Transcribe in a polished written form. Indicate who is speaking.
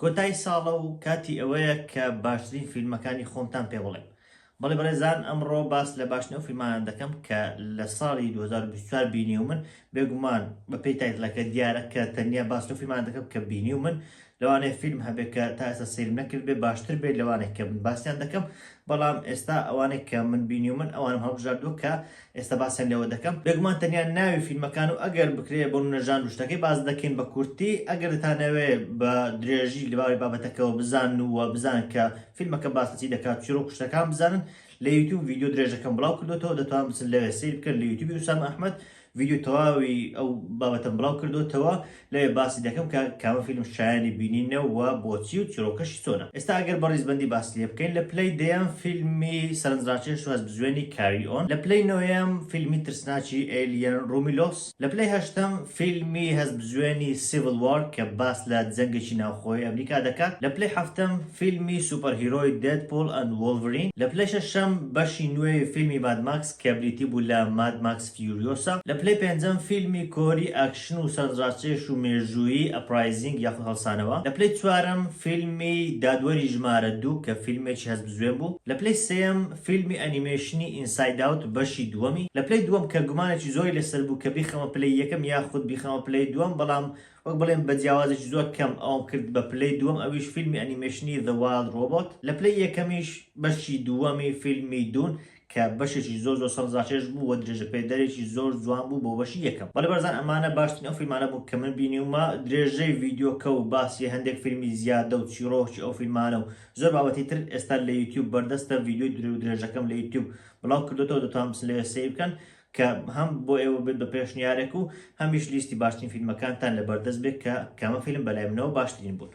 Speaker 1: کۆتایی ساڵە و کاتی ئەوەیە کە باشترین فیلمەکانی خۆمتان پێ بڵێم. بەڵێ بەڕێزان ئەمڕۆ باس لە باشنەوە فیلمانان دەکەم کە لە ساڵی 2024 بینی و من بێگومان بە پێی تایتڵەکە دیارە کە تەنیا باس لەو فیلمان دەکەم کە بینی و من لەوانەیە فیلم هەبێت کە تا ئێستا سەیرم نەکرد بێ باشتر بێت لەوانێک کە من باسییان دەکەم، بەڵام ئێستا ئەوانێک کە من بینی و من ئەوانم هەڵبژاردووە کە ئێستا باسییان لەوە دەکەم. بێگومان تەنیا ناوی فیلمەکان و ئەگەر بکرێ بۆ نەژان و شتەکەی باز دەکەین بە کورتی، ئەگەر دەتانەوێت بە درێژی لەباری بابەتەکەەوە بزان و بزانن کە فیلمەکە باسەچی دەکات چیرۆ کوشتەکان بزانن، لە یوتیوب ڤیدیۆ درێژەکەم بڵاو کردوەوە، دەتوان بچن لەوێ سیر بکەن لە یوتیوبی وسام ئەحمەد ڤیدیۆ تەواوی ئەو بابەتەم بڵاو کردوتەوە، لەوێ باسی دەکەم کە کامە فیلم شایانی بینینەوە بۆچی و چیرۆکەشی چۆنە. ئێستا ئەگەر بەڕێزبەندی باسی لێ بکەین، لە پلەی دەیەم فیلمی سەرنجڕاکێش و هەزبزوێنی کاری ئۆن، لە پلەی نۆیەم فیلمی ترسناکی ئێلیەن ڕۆمیلۆس، لە پلەی هەشتەم فیلمی هەزبزوێنی سیڤڵ وار کە باس لە جەنگێکی ناوخۆی ئەمریکا دەکات، لە پلەی هەفتەم فیلمی سوپەرهیرۆی دێدپۆڵ ئەند وۆڵڤرین، لە پلەی شەشەم بەشی نوێی فیلمی ماد ماکس کە بریتی بوو لە ماد ماکس فیوریۆسا، لە پلەی پێنجەم فیلمی کۆری ئاکشن و سەرنجڕاکێش و مێژوویی ئەپرایزینگ یاخود هەڵسانەوە، لە پلەی چوارەم فیلمی دادوەری ژمارە 2 کە فیلمێکی هەزبزوێن بوو، لە پلەی سێیەم فیلمی ئەنیمێشنی ئینساید ئاوت بەشی دووەمی، لە پلەی دووەم کە گومانێکی زۆری لەسەر بوو کە بیخەمە پلەی یەکەم یاخود بیخەمە پلەی دووەم، بەڵام وەک بڵێم بە جیاوازێکی زۆر کەم ئەوم کرد بە پلەی دووەم، ئەویش فیلمی ئەنیمێشنی The Wild Robot، لە پلەی یەکەمیش بەشی دووەمی فیلمی دون کە بەشێکی زۆر سەرنجڕاکێش بوو و درێژە پێدەرێکی زۆر جوان بوو بۆ بەشی یەکەم. بەڵێ بەرزان ئەمانە باشترین ئەو فیلمانە بوو کە من بینیومە. درێژەی ڤیدیۆکە و باسی هەندێک فیلمی زیادە و چیرۆکی ئەو فیلمانە و زۆر بابەتی تر ئێستا لە یوتیوب بەردەستە، ڤیدیۆی درێژەکەم لە یوتیوب بڵاو کردوتەوە، دەتوان بچن لەوێ سیر بکەن کە هەم بۆ ئێوە بێت بە پێشنیارێک و هەمیش لیستی باشترین فیلمەکانتان لە بەردەست بێت کە کامە فیلم بەلای منەوە باشترین بوون.